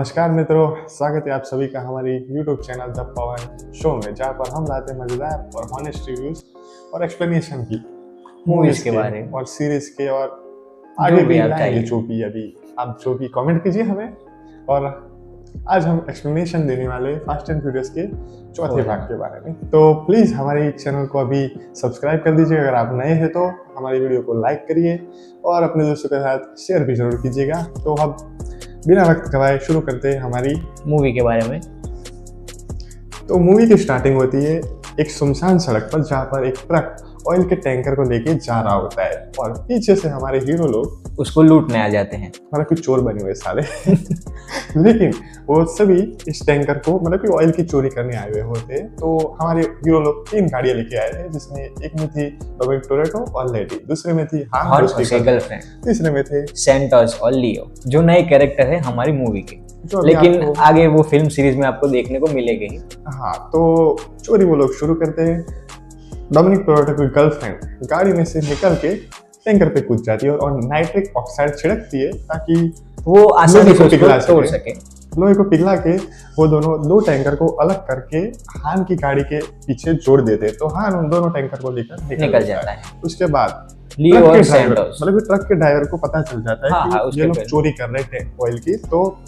नमस्कार मित्रों, स्वागत है आप सभी का हमारी YouTube channel the Pawan show में, जहाँ पर हम लाते हैं मजेदार और हॉनेस्ट रिव्यूज और एक्सप्लेनेशन की मूवीज के बारे में और सीरीज के, और आगे भी आप लाएंगे चाहिए। जो भी अभी आप जो भी कमेंट कीजिए हमें। और आज हम एक्सप्लेनेशन देने वाले फास्ट एंड फ्यूरियस के चौथे भाग के बारे में। तो प्लीज हमारे चैनल को अभी सब्सक्राइब कर दीजिए। अगर आप नए हैं तो हमारी वीडियो को लाइक करिए और अपने दोस्तों के साथ शेयर भी जरूर कीजिएगा। तो हम बिना वक्त गवाए शुरू करते हैं हमारी मूवी के बारे में। तो मूवी की स्टार्टिंग होती है एक सुनसान सड़क पर, जहाँ पर एक ट्रक ऑयल के टैंकर को लेके जा रहा होता है और पीछे से हमारे हीरो लोग उसको लूटने आ जाते हैं। मतलब कि चोर बने हुए साले लेकिन वो सभी इस टैंकर को मतलब कि ऑयल की चोरी करने आए हुए होते हैं। तो हमारे हीरो लोग 3 गाड़ियां लेके आए थे, जिसमें एक में थी डोमिनिक टोरेटो और लेडी, दूसरे में थी और उसके गर्लफ्रेंड, तीसरे में थे सैंटोस और लियो, जो नए कैरेक्टर है हमारी मूवी के। जो अभी लेकिन आपको- आगे वो फिल्म सीरीज में आपको देखने को मिलेगी ही। हाँ, तो चोरी वो लोग शुरू करते हैं। डोमिनिक टोरेटो की गर्लफ्रेंड गाड़ी में से निकल के टैंकर पे कूद जाती है और नाइट्रिक ऑक्साइड छिड़कती है ताकि वो आसानी लोहे से को उसको पिघला तोड़ सके। सके। लोहे को पिघला के वो दोनों 2 टैंकर को अलग करके हान की गाड़ी के पीछे जोड़ देते हैं। तो हान उन दोनों टैंकर को लेकर निकल जाता है। उसके बाद लियो ट्रक के और ड्राइवर सैंटोस, मतलब कि ट्रक के ड्राइवर को पता चल जाता है हाँ, हाँ, कि उसके ये लोग पहले। चोरी कर रहे थे ऑयल की। तो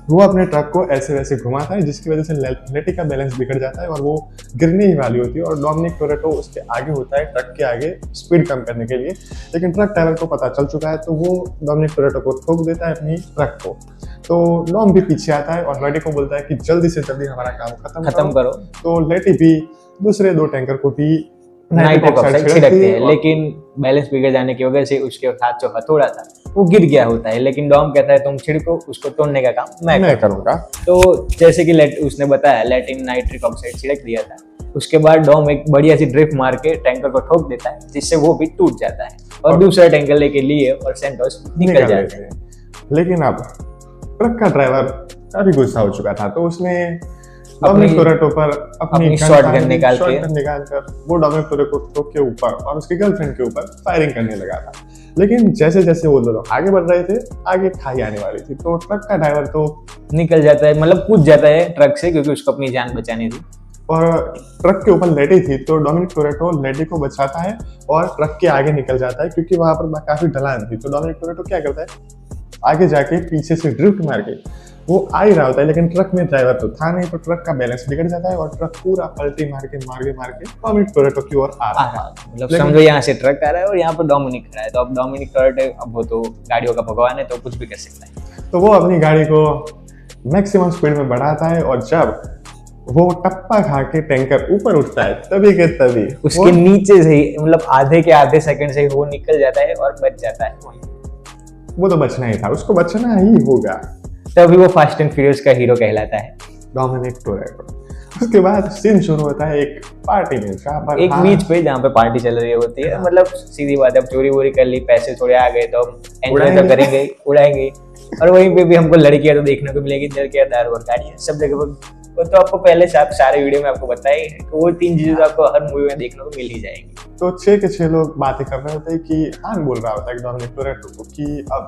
वो अपने ट्रक को ऐसे वैसे घुमाता है, जिसकी वजह से लेटी का बैलेंस बिगड़ जाता है और वो गिरने ही वाली होती है। और डोमिनिक टोरेटो उसके आगे होता है ट्रक के आगे स्पीड कम करने के लिए, लेकिन ट्रक ड्राइवर को पता चल चुका है तो वो डोमिनिक टोरेटो को ठोक देता है अपनी ट्रक को। तो डॉम भी पीछे आता है और लेटी को बोलता है कि जल्दी से जल्दी हमारा काम खत्म करो। तो लेटी भी दूसरे 2 टैंकर को भी नाइट्रिक ऑक्साइड छिड़कते हैं, और- लेकिन बैलेंस बिगड़ जाने की वजह से उसके हाथ जो हथौड़ा था वो गिर गया होता है। लेकिन डॉम कहता है तुम छिड़को, उसको तोड़ने का काम मैं करूंगा। तो जैसे कि उसने बताया, लेटिन नाइट्रिक ऑक्साइड छिड़क दिया था। उसके बाद डॉम एक बढ़िया सी ड्रिफ्ट मार के टैंकर को ठोक देता है, जिससे वो भी टूट जाता है और दूसरा टैंकर लेके लिए और सैंटोस निकल जाते हैं। लेकिन अब ट्रक का ड्राइवर काफी गुस्सा हो चुका था, तो उसने डोमिनिक टोरेटो पर अपनी शॉटगन निकाल कर वो डोमिनिक टोरेटो के ऊपर और उसकी गर्लफ्रेंड के ऊपर फायरिंग करने लगा था। लेकिन जैसे जैसे वो दोनों आगे बढ़ रहे थे, आगे खाई आने वाली थी, तो ट्रक का ड्राइवर तो निकल जाता है, मतलब कूद जाता है ट्रक से, क्योंकि उसको अपनी जान बचानी थी। और ट्रक के ऊपर लेडी थी, तो डोमिनिक टोरेटो लेडी को बचाता है और ट्रक के आगे निकल जाता है, क्योंकि वहां पर काफी ढलान थी। तो डोमिनिक टोरेटो क्या करता है, आगे जाके पीछे से ड्रिफ्ट मार के वो आ ही रहा होता है, लेकिन ट्रक में ड्राइवर तो था नहीं, तो ट्रक का बैलेंस बिगड़ जाता है और ट्रक पूरा पलटी मार के डोमिनिक टोरेटो की ओर आ रहा है। मतलब समझो यहाँ से ट्रक आ रहा है और यहाँ पर डोमिनिक खड़ा है। तो अब डोमिनिक टोरेटो, अब वो तो गाड़ियों का भगवान है, तो कुछ भी कर सकता है। तो वो अपनी गाड़ी को मैक्सिमम स्पीड में बढ़ाता है और जब वो टप्पा खा के टैंकर ऊपर उठता है, तभी के तभी उसके नीचे से ही, मतलब आधे के आधे सेकंड से ही वो निकल जाता है और बच जाता है। वो तो बचना ही था, उसको बचना ही होगा। तभी वो फास्ट एंड फ्यूरियस का हीरो कहलाता है। Dominic Toretto. उसके बाद सीन शुरू होता है एक पार्टी में, जहाँ पर एक बीच पे जहाँ पे पार्टी चल रही होती है। मतलब सीधी बात है, अब चोरी वोरी कर ली, पैसे थोड़े आ गए, तो हम एंजॉय तो करेंगे, उड़ाएंगे। और वहीं पे भी हमको लड़कियां तो देखने को मिलेगी, लड़कियां, दारू और गाड़ियां, सब जगह पर। वो तो आपको पहले से सारे वीडियो में आपको बताया ही है कि वो 3 चीजें तो आपको हर मूवी में देखने को मिल ही जाएंगी। तो 6 के 6 लोग बातें कर रहे होते हैं कि हान बोल रहा होता है डोमिनिक टोरेटो को कि अब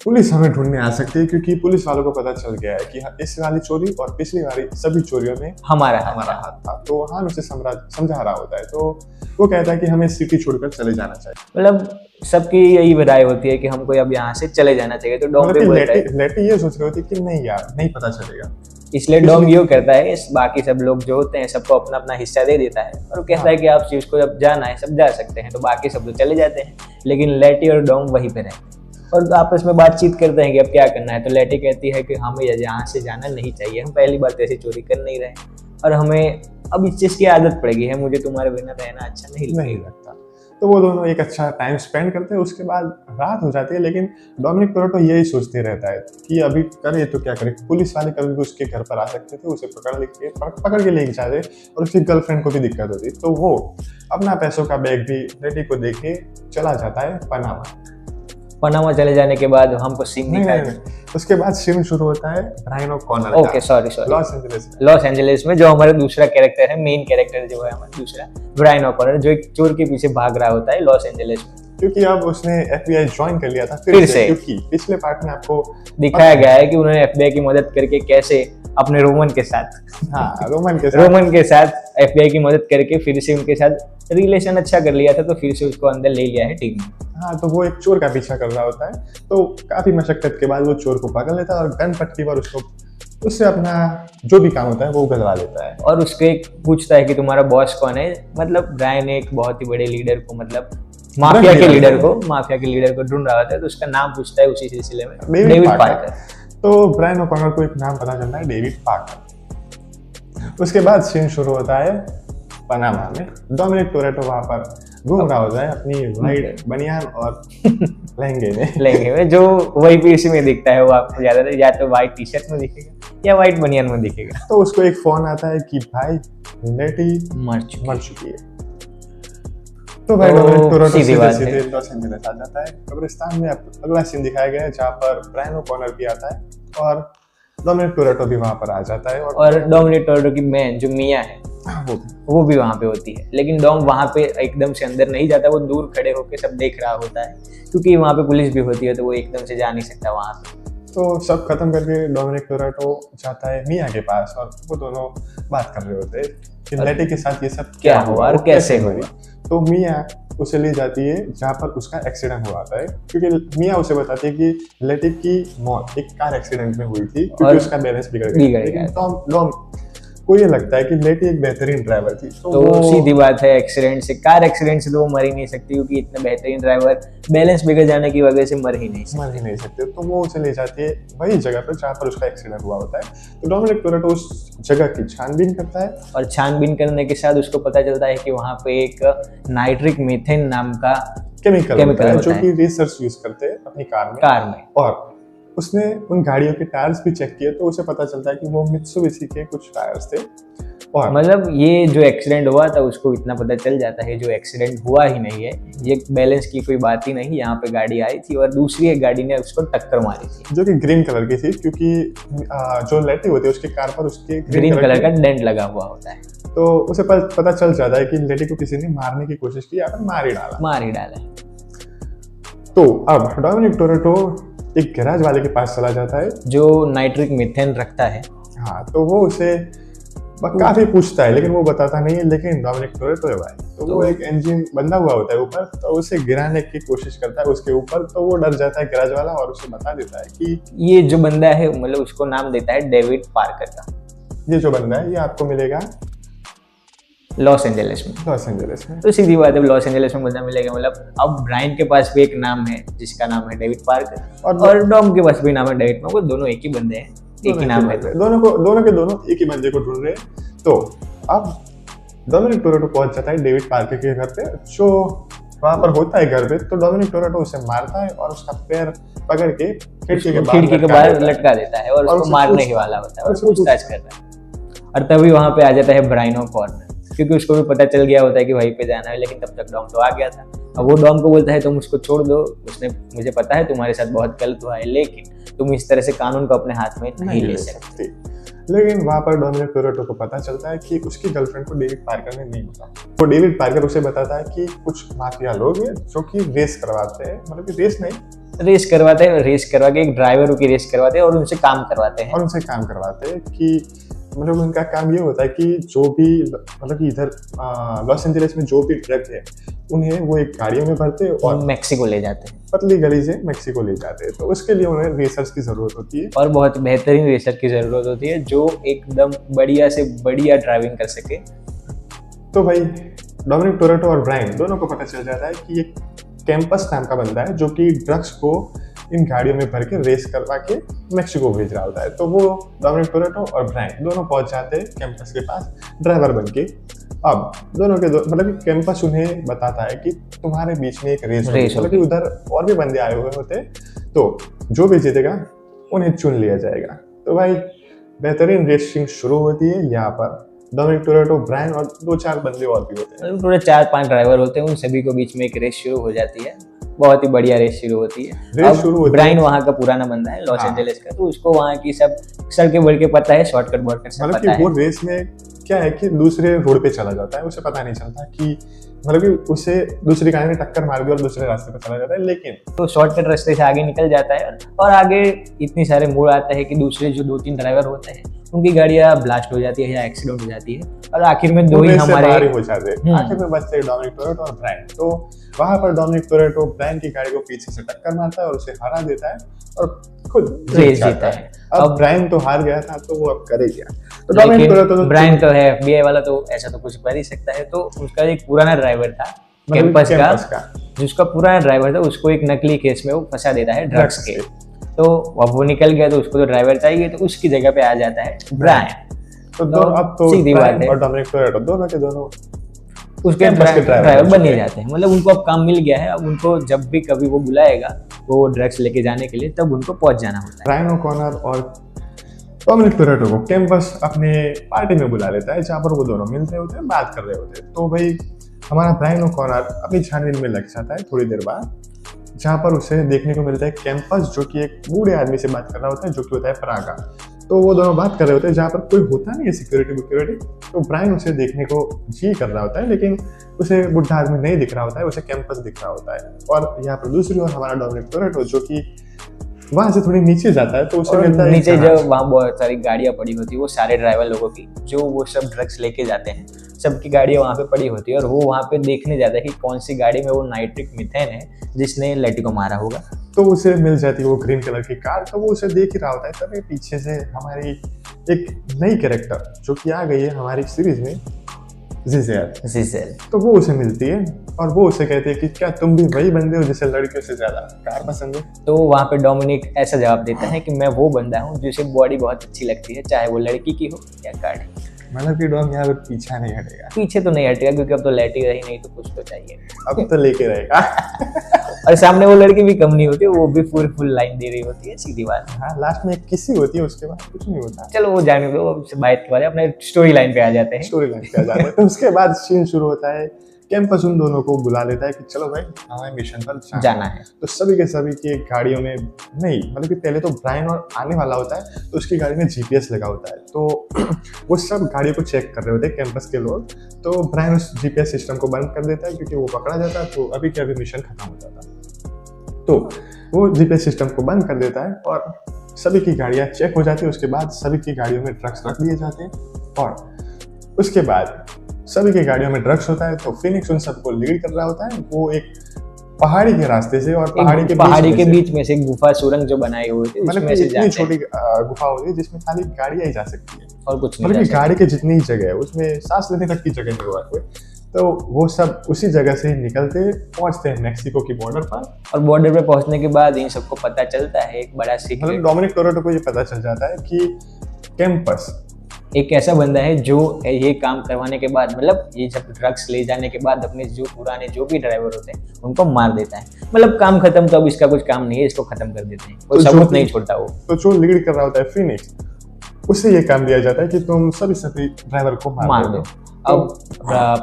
पुलिस हमें ढूंढने आ सकती है, क्योंकि पुलिस वालों को पता चल गया है कि इस वाली चोरी और पिछली वाली सभी चोरियों में हमारा हाथ था। तो हान उसे समझा रहा होता है, तो वो कहता है कि हमें सिटी छोड़कर चले जाना चाहिए। मतलब सबकी यही राय होती है कि हमको अब यहाँ से चले जाना चाहिए। तो डॉम पे बोलता है, लेटी ये सोच रही होती है कि नहीं यार, नहीं पता चलेगा। इसलिए डॉम ये करता है, बाकी सब लोग जो होते हैं सबको अपना अपना हिस्सा दे देता है और कहता है कि आप चीज को जब जाना है सब जा सकते हैं। तो बाकी सब लोग चले जाते हैं, लेकिन लेटी और डॉम वहीं पे रहते हैं और आपस में बातचीत करते हैं कि अब क्या करना है। तो लेटी कहती है कि हमें यहाँ से जाना नहीं चाहिए, हम पहली बार ऐसी चोरी कर नहीं रहे और हमें अब इस चीज की आदत पड़ गई है, मुझे तुम्हारे बिना रहना अच्छा नहीं लगता। तो वो दोनों एक अच्छा टाइम स्पेंड करते हैं। उसके बाद रात हो जाती है, लेकिन डोमिनिक टोरेटो यही सोचते रहता है कि अभी करे तो क्या करे। पुलिस वाले कभी भी उसके घर पर आ सकते थे, उसे पकड़ के लेके जाते और उसकी गर्लफ्रेंड को भी दिक्कत होती। तो वो अपना पैसों का बैग भी लेडी को देके चला जाता है पनामा चले जाने के बाद हमको सीन नहीं, उसके बाद सीन शुरू होता है ब्रायन ओकॉनर का। ओके, सॉरी लॉस एंजलिस में जो हमारा दूसरा कैरेक्टर है, मेन कैरेक्टर जो है हमारा दूसरा, ब्रायन ओकॉनर, जो एक चोर के पीछे भाग रहा होता है लॉस एंजलिस में। क्योंकि अब उसने FBI ज्वाइन कर लिया था फिर से। क्योंकि पिछले पार्ट में आपको दिखाया गया है कि उन्होंने FBI की मदद करके कैसे अपने रोमन के साथ रोमन के साथ FBI की मदद करके फिर से उनके साथ रिलेशन अच्छा कर लिया था, तो फिर से उसको अंदर ले लिया है टीम में। हाँ, तो वो एक चोर का पीछा कर रहा होता है, तो काफी मशक्कत के बाद वो चोर को पकड़ लेता है और गन पट्टी पर उससे अपना जो भी काम होता है वो उगलवा लेता है। और उसको एक पूछता है कि तुम्हारा बॉस कौन है, मतलब ब्रायन एक बहुत ही बड़े लीडर को, मतलब माफिया के लीडर को ढूंढ रहा होता है, तो उसका नाम पूछता है उसी सिलसिले में, डेविड पार्कर। तो ब्रायन ओकॉनर को एक नाम पता चलता है, डेविड पार्कर। उसके बाद सीन शुरू होता है पनामा में। डोमिनिक टोरेटो वहां पर घूम रहा होता है अपनी वाइट बनियान और लहंगे में जो वही पीसी में दिखता है, वो आपको ज्यादातर या तो वाइट टी शर्ट में दिखेगा या वाइट बनियान में दिखेगा। तो उसको एक फोन आता है कि भाई लेटी मर चुकी है। तो भाई डोमिनिक टोरेटो सीधे लॉस एंजेलिस आ जाता है। कब्रिस्तान में अगला सीन दिखाया गया है जहाँ पर ब्रायन ओकॉनर भी आता है और डोमिनिक टोरेटो भी वहां पर आ जाता है। और डोमिनिक टोरेटो की बहन जो मिया है वो भी वहां पे होती है, लेकिन डॉम वहां पे एकदम से अंदर नहीं जाता, वो दूर खड़े होकर सब देख रहा होता है, क्योंकि वहां पे पुलिस भी होती है, तो वो एकदम से जा नहीं सकता वहां पे। तो सब खत्म करके डोमिनिक टोरेटो जाता है मिया के पास और वो दोनों बात कर रहे होते हैं कि लेटी के साथ ये सब क्या हुआ और कैसे हुआ। तो मिया उसे ले जाती है जहाँ पर उसका एक्सीडेंट हुआ था, क्योंकि मिया उसे बताती है कि लेटी की मौत एक कार एक्सीडेंट में हुई थी क्योंकि उसका बैलेंस बिगड़ गया। डॉम को ये लगता है कि लेटी एक बेहतरीन ड्राइवर थी, तो सीधी बात है कार एक्सीडेंट से तो वो मर ही नहीं सकती, क्योंकि इतने बेहतरीन ड्राइवर बैलेंस बिगड़ जाने की वजह से मर ही नहीं सकते। तो वो उसे ले जाती है वही जगह पर जहाँ पर उसका एक्सीडेंट हुआ होता है। तो डोमिनिक टोरेटो उस जगह की छानबीन करता है और छानबीन करने के साथ उसको पता चलता है कि वहाँ पे एक नाइट्रिक मीथेन नाम का केमिकल होता है जो कि रेसर्स यूज करते हैं अपनी कार में। और उसने उन गाड़ियों के टायर्स भी चेक किए, तो उसे पता चलता है कि वो मित्सुबिशी के कुछ टायर्स थे। और मतलब ये जो एक्सीडेंट हुआ था उसको इतना पता चल जाता है, जो एक्सीडेंट हुआ ही नहीं है, ये बैलेंस की कोई बात ही नहीं, यहाँ पे गाड़ी आई थी और दूसरी एक गाड़ी ने उसको टक्कर मारी थी, जो कि ग्रीन कलर की थी, क्योंकि जो लेटी होती है उसकी कार पर उसके ग्रीन कलर का डेंट लगा हुआ होता है। तो उसे पता चल जाता है कि लेटी को किसी ने मारने की कोशिश की या फिर मार ही डाला। तो अब डोमिनिक टोरेटो एक गैराज वाले के पास चला जाता है जो नाइट्रिक मीथेन रखता है। हाँ, तो वो उसे काफी पूछता है, लेकिन वो बताता नहीं है। लेकिन डोमिनिक टोरेटो है भाई, तो वो एक इंजन बंधा हुआ होता है ऊपर, तो उसे गिराने की कोशिश करता है उसके ऊपर, तो वो डर जाता है गैराज वाला और उसे बता देता है कि ये जो बंदा है, मतलब उसको नाम देता है डेविड पार्कर का। ये जो बंदा है ये आपको मिलेगा लॉस एंजेलिस में। तो सीधी बात है, लॉस एंजेलिस में बंदा मिलेगा, मतलब अब ब्रायन के पास भी एक नाम है जिसका नाम है डेविड पार्कर, और डॉम के पास भी नाम है डेविड पार्कर। दोनों एक ही बंदे हैं, एक ही नाम है, दोनों एक ही बंदे को ढूंढ रहे हैं। तो अब डोमिनिक टोरेटो पहुंच जाता है डेविड पार्कर के घर पे, जो वहां पर होता है घर पे। तो डोमिनिक टोरेटो उसे मारता है और उसका पैर पकड़ के खिड़की के बाहर लटका देता है और उसको मारने ही वाला होता है और पूछताछ करता है। और तभी वहां पे आ जाता है ब्रायन ओकॉनर, क्योंकि उसको भी पता चल गया होता है कि वहीं पे जाना है, लेकिन तब तक डॉम तो आ गया था। अब वो डॉम को बोलता है तुम उसको छोड़ दो, उसने मुझे पता है तुम्हारे साथ बहुत गलत हुआ है, लेकिन तुम इस तरह से कानून को अपने हाथ में नहीं ले सकते। लेकिन वहां पर डोमिनिक टोरेटो को पता चलता है कि उसकी गर्लफ्रेंड को डेविड पार्कर ने नहीं मारा। तो डेविड पार्कर उसे बताता है कि कुछ माफिया लोग हैं जो कि रेस करवाते हैं, मतलब कि रेस करवा के एक ड्राइवर की रेस करवाते हैं और उनसे काम करवाते हैं कि मतलब उनका काम ये होता है कि जो भी मतलब कि इधर लॉस एंजेलिस में जो भी ट्रक है उन्हें वो एक गाड़ियों में भरते और मैक्सिको ले जाते हैं, पतली गली से मैक्सिको ले जाते हैं। तो उसके लिए उन्हें रेसर्स की जरूरत होती है और बहुत बेहतरीन रेसर की जरूरत होती है जो एकदम बढ़िया से बढ़िया ड्राइविंग कर सके। तो भाई डोमिनिक टोरेटो और ब्रायन दोनों को पता चल जाता है कि एक कैंपस नाम का बंदा है जो कि ड्रग्स को इन गाड़ियों में भर के रेस करवा के मैक्सिको भेज रहा होता है। तो वो डोमिनिक टोरेटो और ब्रायन दोनों पहुंच जाते हैं कैंपस के पास ड्राइवर बन के। अब दोनों के मतलब कैंपस उन्हें बताता है कि तुम्हारे बीच में एक रेस मतलब कि उधर और भी बंदे आए हुए होते, तो जो भी जीतेगा उन्हें चुन लिया जाएगा। तो भाई बेहतरीन रेसिंग शुरू होती है यहाँ पर। डोमिनिक टोरेटो, ब्रायन और 2-4 बंदे और भी होते हैं, थोड़े 4-5 ड्राइवर होते हैं, उन सभी को बीच में एक रेस शुरू हो जाती है। बहुत ही बढ़िया रेस शुरू होती है। ब्रायन वहाँ का पुराना बंदा है लॉस एंजेलिस का, तो उसको वहाँ की सब सड़कें बढ़ के पता है, शॉर्टकट बहुत मतलब कि वो रेस में क्या है कि दूसरे रोड पे चला जाता है, उसे पता नहीं चलता कि मतलब कि उसे दूसरी गाड़ी ने टक्कर मार दी और दूसरे रास्ते पर चला जाता है, लेकिन तो शॉर्टकट रास्ते से आगे निकल जाता है और आगे इतनी सारे मोड़ आता है कि दूसरे जो 2-3 ड्राइवर होते हैं उनकी गाड़ियाँ ब्लास्ट हो जाती है या एक्सीडेंट हो जाती है और आखिर में दो ही हमारे हो जाते हैं। आखिर में बचते हैं डोमिनिक टोरेटो और ब्रायन। तो वहां पर डोमिनिक टोरेटो ब्रायन की गाड़ी को पीछे से टक्कर मारता है और उसे हरा देता है और खुद रेस जीता है। अब ब्रायन तो हार गया था, तो वो अब करे क्या? तो डोमिनिक टोरेटो ब्रायन तो है FBI वाला, तो ऐसा तो कुछ कर ही सकता है। तो उसका एक पुराना ड्राइवर था कैंपस का, जिसका पुराना ड्राइवर था, उसको एक नकली केस में वो फंसा देता है ड्रग्स के। तो अब वो निकल गया, तो उसको तो ड्राइवर चाहिए, तो उसकी जगह पे आ जाता है ब्रायन। तो अब तो सीधी बात है, और डोमिनिक टोरेटो दोनों के दोनों उसके ड्राइवर बन ही जाते हैं। मतलब उनको अब काम मिल गया है, अब उनको जब भी कभी वो बुलाएगा वो ड्रग्स लेके जाने के लिए, तब उनको पहुंच जाना होता है। ब्रायन ओकॉनर और डोमिनिक टोरेटो को कैंपस अपने पार्टी में बुला लेता है, जहाँ पर वो दोनों मिलते होते हैं, बात कर रहे होते हैं। तो भाई हमारा ब्रायन ओकॉनर अपनी छानबीन में लग जाता है थोड़ी देर बाद, जहाँ पर उसे देखने को मिलता है कैंपस, जो कि एक बूढ़े आदमी से बात कर रहा होता है, जो कि होता है प्रागा। तो वो दोनों बात कर रहे होते हैं, जहाँ पर कोई होता नहीं है सिक्योरिटी। तो ब्रायन उसे देखने को जी कर रहा होता है, लेकिन उसे बुढ़ा आदमी नहीं दिख रहा होता है, उसे कैंपस दिख रहा होता है। और यहाँ पर दूसरी ओर हमारा डोमिनिक टोरेटो, जो कि वहां से थोड़ी नीचे जाता है, तो उसे मिलता है नीचे जब वहाँ बहुत सारी गाड़ियाँ पड़ी होती है, वो सारे ड्राइवर लोगों की, जो वो सब ड्रग्स लेके जाते हैं, सबकी गाड़ियाँ वहाँ पे पड़ी होती है। और वो वहाँ पे देखने जाता है कि कौन सी गाड़ी में वो नाइट्रिक मीथेन है जिसने लेटी को मारा होगा। तो उसे मिल जाती है वो ग्रीन कलर की कार। तो वो उसे देख ही रहा होता है, तभी पीछे से हमारी एक नई कैरेक्टर जो कि आ गई है हमारी सीरीज में, जिसेल। तो वो उसे मिलती है और वो उसे कहती है कि क्या तुम भी वही बंदे हो जिसे लड़कियों से ज्यादा कार पसंद है? तो वहाँ पे डोमिनिक ऐसा जवाब देता है कि मैं वो बंदा हूँ जिसे बॉडी बहुत अच्छी लगती है, चाहे वो लड़की की हो या गाड़ी। मतलब कि डॉम यहाँ पे पीछा नहीं हटेगा। पीछे तो नहीं हटेगा, क्योंकि अब तो लेटी रही, नहीं तो कुछ तो चाहिए, अब तो लेके रहेगा। और सामने वो लड़की भी कम नहीं होती, वो भी फुल लाइन दे रही होती है, सीधी बात। हाँ, लास्ट में एक किसी होती है, उसके बाद कुछ नहीं होता। चलो वो जाने दो, बात के बाद अपने स्टोरी लाइन पे आ जाते हैं। तो उसके बाद सीन शुरू होता है। कैंपस उन दोनों को बुला लेता है कि चलो भाई हमें मिशन पर जाना है। तो सभी के सभी की गाड़ियों में नहीं, मतलब कि पहले तो ब्रायन और आने वाला होता है, तो उसकी गाड़ी में GPS लगा होता है। तो वो सब गाड़ियों को चेक कर रहे होते हैं कैंपस के लोग। तो ब्रायन उस GPS सिस्टम को बंद कर देता है, क्योंकि वो पकड़ा जाता है तो अभी के अभी मिशन खत्म हो जाता। तो वो GPS सिस्टम को बंद कर देता है और सभी की गाड़ियाँ चेक हो जाती है। उसके बाद सभी की गाड़ियों में ड्रग्स रख दिए जाते हैं और उसके बाद सभी की गाड़ियों में ड्रग्स होता है। तो फिनिक्स उन सबको लीड कर रहा होता है। वो एक पहाड़ी के रास्ते से और पहाड़ी के बीच में से गुफा सुरंग जो बनाई हुई थी, मतलब इतनी छोटी गुफा होती है जिसमें खाली गाड़ियाँ ही जा सकती है और कुछ नहीं, मतलब गाड़ी के जितनी ही जगह है उसमें सांस लेने तक की जगह नहीं हुआ कोई। तो वो सब उसी जगह से निकलते पहुंचते हैं मेक्सिको की बॉर्डर पर। और बॉर्डर पे पहुंचने के बाद इन सबको पता चलता है एक बड़ा सीक्रेट, मतलब डोमिनिक टोरेटो को ये पता चल जाता है कि कैंपस एक ऐसा बंदा है जो ये काम करवाने के बाद, मतलब ये जब ड्रग्स ले जाने के बाद अपने जो पुराने जो भी ड्राइवर होते हैं उनको मार देता है। मतलब काम खत्म, तो अब इसका कुछ काम नहीं है, इसको खत्म कर देते हैं, कोई सबूत नहीं छोड़ता वो। तो जो लीड कर रहा होता है फिनिक्स, उसे ये काम दिया जाता है कि तुम सभी ड्राइवर को मार दो। अब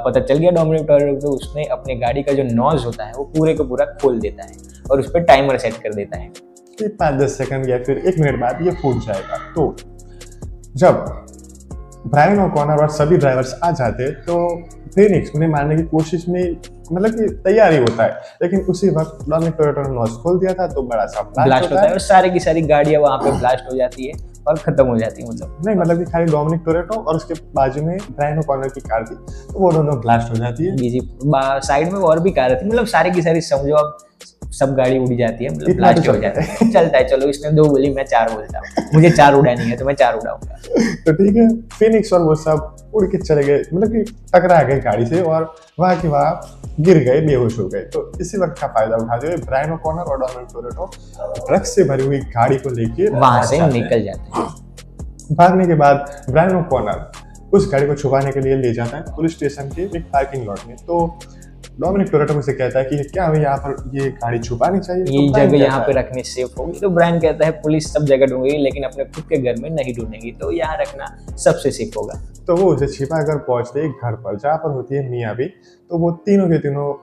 पता चल गया डोमिनिक टोरेटो को, उसने अपने गाड़ी का जो नॉज होता है वो पूरे को पूरा खोल देता है और उस पर टाइमर सेट कर देता है कि 5-10 सेकंड या फिर 1 मिनट बाद ये फूट जाएगा। तो जब ब्रायन ओकॉनर और सभी ड्राइवर्स आ जाते हैं तो फिनिक्स उन्हें मारने की कोशिश में मतलब कि तैयारी होता है, लेकिन उसी वक्त डोमिनिक टोरेटो ने नॉज खोल दिया था तो बड़ा सा ब्लास्ट होता है और सारी की सारी गाड़ियां वहां पे ब्लास्ट हो जाती है और खत्म हो जाती है। मतलब कि खाली डोमिनिक टोरेटो और उसके बाजू में ब्रायन ओकॉनर की कार थी, तो वो दोनों ब्लास्ट हो जाती है। जी साइड में और भी कार थी, मतलब सारी की सारी समझो अब सब गाड़ी उड़ी जाती है, मतलब ब्लास्ट हो जाता है। चलता है, चलो इसने 2 बोली, मैं 4 बोलता हूँ, मुझे 4 उड़ानी है तो मैं 4 उड़ाऊंगा। तो ठीक है, फिनिक्स और वो सब उड़ के चले गए, मतलब कि टकरा गए गाड़ी से और वहां की वहां गिर गए, बेहोश हो गए। तो इसी वक्त का फायदा उठाते हुए ब्रायन ओकॉनर और डोमिनिक टोरेटो ड्रग्स से भरी हुई गाड़ी को लेके वहां से निकल जाते हैं। भागने के बाद ब्रायन ओकॉनर उस गाड़ी को छुपाने के लिए ले जाता है पुलिस स्टेशन के एक पार्किंग लॉट में। तो डोमिनिक टोरेटो से कहता है कि क्या हमें यहाँ पर ये गाड़ी छुपानी चाहिए, ये जगह यहाँ पे रखनी सेफ होगी। तो ब्रायन कहता है पुलिस सब जगह ढूंढेगी लेकिन अपने खुद के घर में नहीं ढूंढेगी, तो यहाँ रखना सबसे सेफ होगा। तो वो उसे छिपा कर पहुंचते एक घर पर जहाँ पर होती है मिया भी। तो वो तीनों के तीनों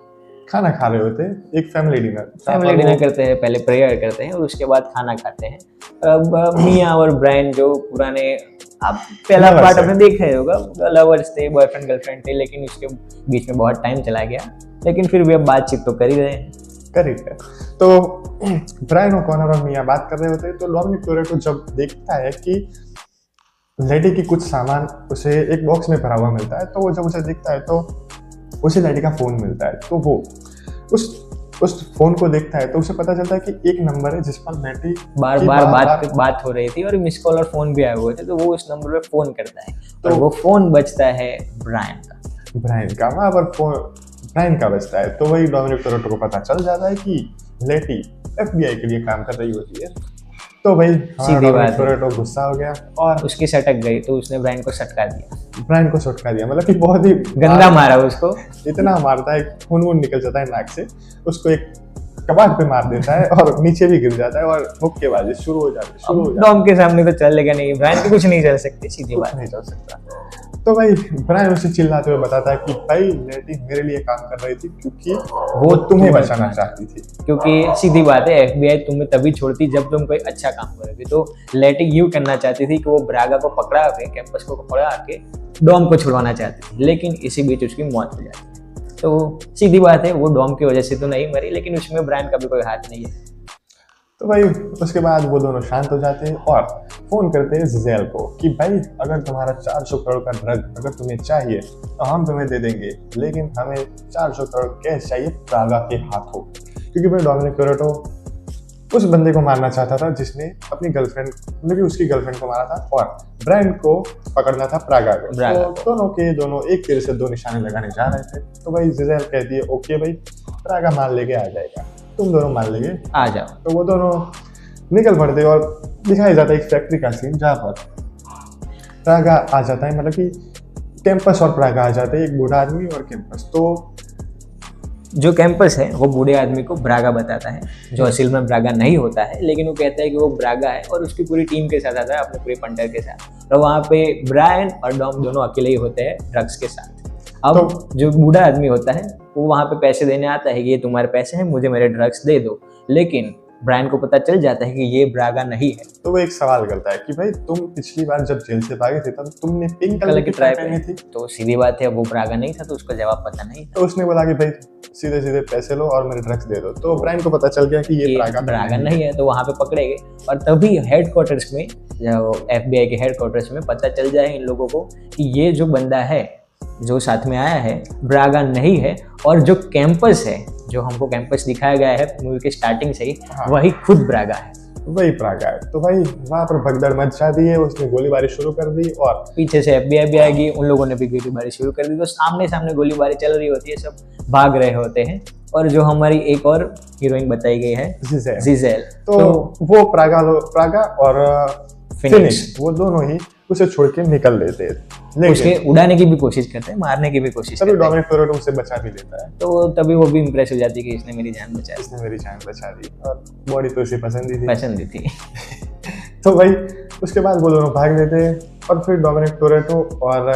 खाना खा रहे होते हैं, एक फैमिली डिनर करते हैं, पहले प्रेयर करते हैं और उसके बाद खाना खाते हैं। अब मिया और ब्रायन जो पुराने आप पहला Lovers पार्ट है। आपने देखा ही होगा, लवर्स थे, बॉयफ्रेंड गर्लफ्रेंड थे, लेकिन उसके बीच में बहुत टाइम चला गया, लेकिन फिर भी अब बातचीत तो कर ही रहे हैं। करेक्ट है। तो ब्रायन ओकॉनर और मिया बात कर रहे होते हैं, तो डोमिनिक टोरेटो जब देखता है कि लेडी की कुछ सामान उसे एक बॉक्स में भरा हुआ मिलता है, तो वो जब उसे देखता है तो उसे लेडी का फोन मिलता है, तो वो उस फोन को देखता है तो उसे पता चलता है कि एक नंबर है जिस पर लेडी बार बार बात हो रही थी और मिस कॉल और फोन भी आए हुए थे, तो वो उस नंबर पे फोन करता है और वो फोन बजता है ब्रायन का। वहां पर फोन ब्रायन का बजता है, तो वही डोमिनिक टोरेटो को पता चल जाता है कि लेडी FBI के लिए काम कर रही होती है। तो भाई सीधी बात है। टोरेटो गुस्सा हो गया और उसकी सटक गई, तो उसने ब्रायन को सटका दिया, ब्रायन को सटका दिया, मतलब कि बहुत ही गंदा मारा उसको। इतना मारता है खून वून निकल जाता है नाक से, उसको एक कबाड़ पे मार देता है और नीचे भी गिर जाता है और मुक्केबाजी शुरू हो जाती है। डॉम के सामने तो चलेगा नहीं, ब्रायन की कुछ नहीं चल सकती, सीधी बात। नहीं चल सकता। तो भाई ब्रायन उसे चिल्लाते हुए बताता है कि भाई लेडी मेरे लिए काम कर रही थी क्योंकि वो तुम्हें बचाना चाहती थी। क्योंकि सीधी बात है, FBI तुम्हें तभी छोड़ती जब तुम कोई अच्छा काम करोगे। तो लेटी यूं करना चाहती थी कि वो ब्रागा को पकड़ा के, कैंपस को पकड़ा के डॉम को छुड़वाना चाहती थी, लेकिन इसी बीच उसकी मौत हो जाती है। तो सीधी बात है, वो डॉम की वजह से तो नहीं मरी, लेकिन उसमें ब्रायन का भी कोई हाथ नहीं है। तो भाई उसके बाद वो दोनों शांत हो जाते हैं और फोन करते हैं जिजेल को कि भाई अगर तुम्हारा 400 करोड़ का ड्रग अगर तुम्हें चाहिए तो हम तुम्हें दे देंगे, लेकिन हमें 400 करोड़ कैश चाहिए प्रागा के हाथों। क्योंकि भाई डोमिनिक टोरेटो उस बंदे को मारना चाहता था जिसने अपनी गर्लफ्रेंड, मतलब कि उसकी गर्लफ्रेंड को मारा था, और ब्रायन को पकड़ना था प्रागा को। तो दोनों एक तीर से दो निशाने लगाने जा रहे थे। तो भाई जिजेल कहती है ओके भाई प्रागा मार लेके आ जाएगा, तुम दोनों मान लेंगे, आ जाओ। तो वो दोनों निकल पड़ते और दिखाया जाता है एक फैक्ट्री का सीन जहाँ पर प्रागा आ जाता है, मतलब कि कैंपस और प्रागा आ जाते हैं, एक बूढ़ा आदमी और कैंपस। तो जो कैंपस है वो बूढ़े आदमी को ब्रागा बताता है, जो असल में ब्रागा नहीं होता है, लेकिन वो कहता है कि वो ब्रागा है और उसकी पूरी टीम के साथ आता है, अपने पूरे पंटर के साथ। और वहाँ पे ब्रायन और डॉम दोनों अकेले ही होते हैं ड्रग्स के साथ। अब जो बूढ़ा आदमी होता है वो वहाँ पे पैसे देने आता है कि ये तुम्हारे पैसे हैं, मुझे मेरे ड्रग्स दे दो, लेकिन ब्रायन को पता चल जाता है कि ये ब्रागा नहीं है। तो वो एक सवाल करता है कि भाई तुम पिछली बार जब जेल से भागे थे तब तुमने पिंक कलर की ट्राई पहनी थी। तो सीधी बात है, वो ब्रागा नहीं था, तो उसको जवाब पता नहीं। तो उसने बोला कि भाई सीधे सीधे पैसे लो और मेरे ड्रग्स दे दो। तो ब्रायन को पता चल गया कि ये ब्रागा नहीं है, तो वहाँ पे पकड़े गए। और तभी हेडक्वार्टर्स में, FBI के हेडक्वार्टर्स में पता चल जाए इन लोगों को कि ये जो बंदा है जो साथ में आया है ब्रागा नहीं है, और जो कैंपस है, जो हमको कैंपस दिखाया गया है मूवी के स्टार्टिंग से ही, वही खुद ब्रागा है, वही प्रागा है। तो भाई वहाँ पर भगदड़ मच जाती है, उसने गोलीबारी शुरू कर दी और पीछे से FBI भी आएगी, उन लोगों ने भी गोलीबारी शुरू कर दी। तो सामने सामने गोलीबारी चल रही होती है, सब भाग रहे होते हैं। और जो हमारी एक और हीरोइन बताई गई है जिजेल, तो वो प्रागा और फिनिक्स वो दोनों ही उसे छोड़ के निकल लेते हैं, उसके उड़ाने की भी कोशिश करते हैं, मारने की भी कोशिश करते हैं। डोमिनिक टोरेटो उसे बचा भी लेता है, तो तभी वो भी इंप्रेस हो जाती है कि इसने मेरी जान बचाई, इसने मेरी जान बचा दी, और बॉडी तो इसे पसंद ही थी। तो भाई उसके बाद वो दोनों भाग लेते हैं और फिर डोमिनिक टोरेटो और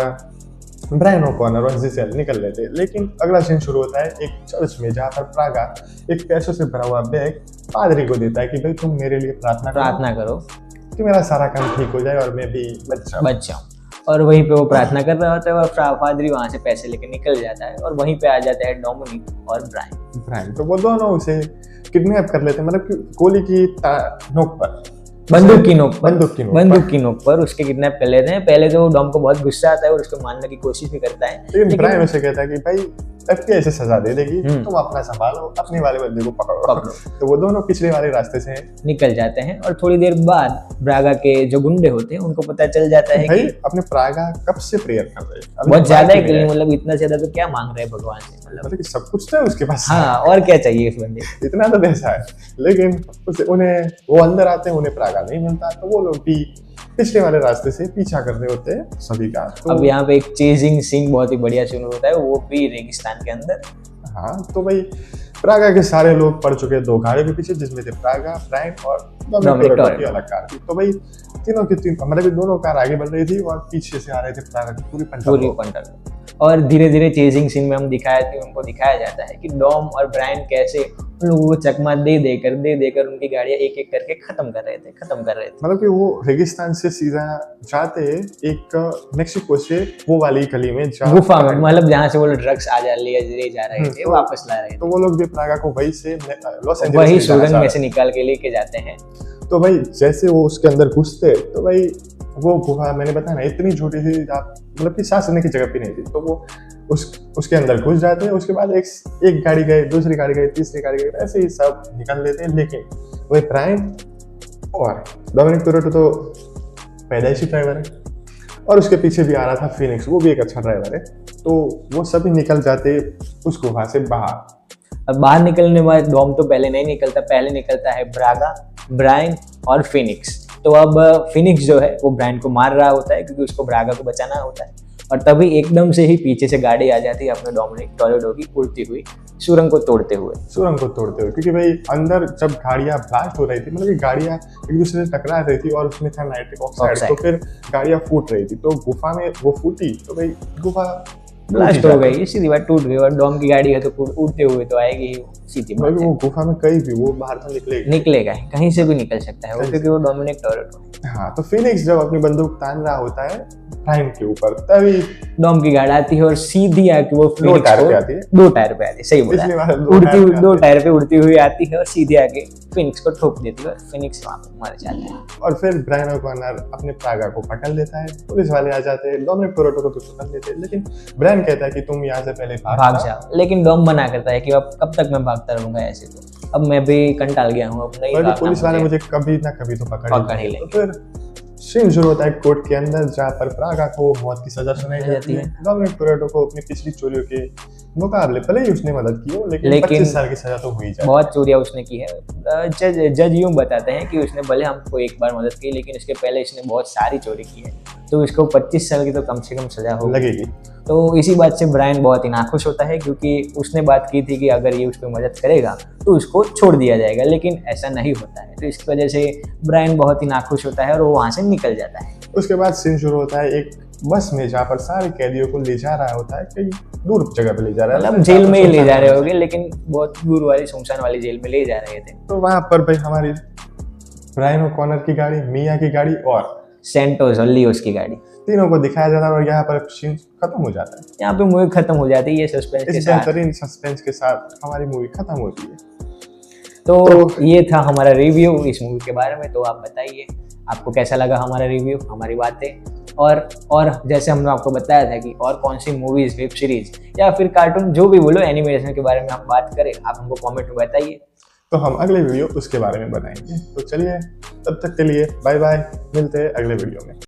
ब्रायन ओकॉनर और जिजेल निकल लेते हैं। लेकिन अगला सीन शुरू होता है एक चर्च में, जहाँ पर प्रागा एक पैसों से भरा हुआ बैग पादरी को देता है कि भाई तुम मेरे लिए प्रार्थना करो कि मेरा सारा काम ठीक हो जाए और मैं भी बच जाऊं। और वहीं पे वो प्रार्थना कर रहा होता है और पादरी वहां से पैसे लेके निकल जाता है, और वहीं पे आ जाता है डोमिनिक और ब्रायन। तो वो दोनों उसे किडनैप कर लेते हैं, मतलब गोली की नोक पर, बंदूक की नोक पर उसके किडनैप कर लेते हैं। पहले तो डॉम को बहुत गुस्सा आता है और उसको मारने की कोशिश भी करता है, लेकिन ब्रायन उसे कहता है कि भाई FBI से सजा दे देगी, तुम अपना संभालो, अपने वाले बंदे को पकड़ो। तो वो दोनों पिछले वाले रास्ते से निकल जाते हैं। और थोड़ी देर बाद ब्रागा के जो गुंडे होते हैं उनको पता चल जाता है कि अपने प्रागा कब से प्रेयर कर रहे हैं, बहुत ज्यादा है, मतलब इतना ज्यादा तो क्या मांग रहे हैं भगवान से, मतलब कि सब कुछ तो है उसके पास। हाँ, और क्या चाहिए इस बंदे, इतना तो पैसा है। लेकिन उन्हें वो अंदर आते हैं, उन्हें प्रागा नहीं मिलता, तो वो लोग भी पिछले वाले रास्ते से पीछा कर रहे होते हैं सभी का। तो अब यहाँ पे एक चेजिंग सीन बहुत ही बढ़िया शुरू होता है, वो भी रेगिस्तान के अंदर। हाँ, तो भाई प्रागा के सारे लोग पड़ चुके हैं दो गाड़ियों के पीछे, जिसमें थे प्रागा, ब्रायन और डोमिनिक टोरेटो की अलग कार थी। तो भाई तीनों की मतलब दोनों कार आगे बढ़ रही थी और पीछे से आ रहे थे प्रागा की पूरी पंटर। और धीरे धीरे चेजिंग सीन में हमको दिखाया जाता है कि डॉम और ब्रायन कैसे उन लोगों को चकमा दे देकर उनकी गाड़ियां एक एक करके खत्म कर रहे थे। मतलब कि वो रेगिस्तान से सीधा जाते एक मेक्सिको से वो वाली गली में गुफा में, मतलब जहाँ से वो ड्रग्स ले जा रहे थे, वापस ला रहे थे। तो वो लोग भी प्रागा को वही से लॉस एंजलिस वही सुरंग में से निकाल के लेके जाते हैं। तो भाई जैसे वो उसके अंदर घुसते तो भाई वो गुफा मैंने बताया ना इतनी छोटी थी, मतलब कि सांस लेने की जगह भी नहीं थी। तो वो उसके अंदर घुस जाते हैं। उसके बाद एक गाड़ी गई, दूसरी गाड़ी गई, तीसरी गाड़ी गई, ऐसे ही सब निकल लेते हैं। लेकिन वही ब्रायन और डोमिनिक टोरेटो तो पैदाइशी ड्राइवर है, और उसके पीछे भी आ रहा था फिनिक्स, वो भी एक अच्छा ड्राइवर है। तो वो सभी निकल जाते उस गुफा से बाहर। अब बाहर निकलने के बाद डॉम तो पहले नहीं निकलता, पहले निकलता है ब्रागा, ब्रायन और फिनिक्स। तो अब फिनिक्स जो है वो ब्रायन को मार रहा होता है क्योंकि उसको ब्रागा को बचाना होता है, और तभी एकदम से ही पीछे से गाड़ी आ जाती है अपने डोमिनिक टोरेटो की उड़ती हुई सुरंग को तोड़ते हुए, क्योंकि भाई अंदर जब गाड़ियां ब्लास्ट हो रही थी, मतलब कि गाड़ियां एक दूसरे से टकरा रही थी और उसमें था नाइट्रिक ऑक्साइड, तो फिर गाड़ियां फूट रही थी। तो गुफा में वो फूटी तो भाई गुफा ब्लास्ट हो गई, सीधी बात टूट गई। और डॉम की गाड़ी है तो उड़ते हुए तो आएगी सीधी बात है। वो गुफा में कहीं भी वो बाहर तो निकलेगा कहीं से भी निकल सकता है वो, क्योंकि वो डोमिनिक टोरेटो है। हाँ, तो फिनिक्स जब अपनी बंदूक तान रहा होता है ब्रायन के ऊपर, तभी डॉम की गाड़ी आती है और सीधी आके वो दो टायर पे आती है, सही बोला, दो टायर पे उड़ती हुई आती है और सीधे आके फिनिक्स को ठोक देती है और फिनिक्स वहां पे मर जाता है। और फिर ब्रायन ओकॉनर अपने प्रागा को पकड़ लेता है, पुलिस वाले आ जाते हैं, डोमिनिक टोरेटो को तो पकड़ लेते हैं, लेकिन ब्रायन कहता है कि तुम यहाँ से पहले भाग जाओ। लेकिन डॉम मना करता है कि अब कब तक मैं भागता रहूंगा ऐसे, तो अब मैं भी कंटाल गया हूँ, अब नहीं भागना, पुलिस वाले मुझे कभी ना कभी तो पकड़ ही लेंगे। तो फिर सीन शुरू होता है कोर्ट के अंदर, जहाँ पर प्रागा को मौत की सजा सुनाई जाती है। डोमिनिक टोरेटो को अपनी पिछली चोरियों के मुकाबले भले ही उसने मदद की हो, लेकिन 25 साल की सजा तो हुई जाए। बहुत चोरियां उसने की है। जज यूं बताते हैं कि उसने भले हमको एक बार मदद की, लेकिन इसके पहले इसने बहुत सारी चोरी की है, तो इसको 25 साल की तो कम से कम सजा हो लगेगी। तो इसी बात से ब्रायन बहुत ही नाखुश होता है, क्योंकि उसने बात की थी कि अगर ये उसको मदद करेगा तो उसको छोड़ दिया जाएगा, लेकिन ऐसा नहीं होता है। तो इसकी वजह से ब्रायन बहुत ही नाखुश होता है और वो वहां से निकल जाता है। उसके बाद सीन शुरू होता है एक बस में, जहाँ पर सारे कैदियों को ले जा रहा होता है, कहीं दूर जगह पे ले जा रहा है, मतलब जेल में ही ले जा रहे होंगे, लेकिन बहुत दूर वाली सुनसान वाली जेल में ले जा रहे थे। तो वहां पर भाई हमारी ब्रायन ओकॉनर की गाड़ी, मिया की गाड़ी और सेंटोस और लियोस की गाड़ी, तीनों को दिखाया जाता है और यहाँ पर सीन खत्म हो जाता है। यहाँ पे मूवी खत्म हो जाती है, ये सस्पेंस के साथ, बेहतरीन सस्पेंस के साथ हमारी मूवी खत्म होती है। तो ये था हमारा रिव्यू इस मूवी के बारे में। तो आप बताइए आपको कैसा लगा हमारा रिव्यू, हमारी बातें, और जैसे हमने आपको बताया था कि और कौन सी मूवीज, वेब सीरीज या फिर कार्टून, जो भी बोलो, एनिमेशन के बारे में हम बात करें, आप हमको कमेंट में बताइए, तो हम अगले वीडियो उसके बारे में बनाएंगे। तो चलिए, तब तक के लिए बाय बाय, मिलते हैं अगले वीडियो में।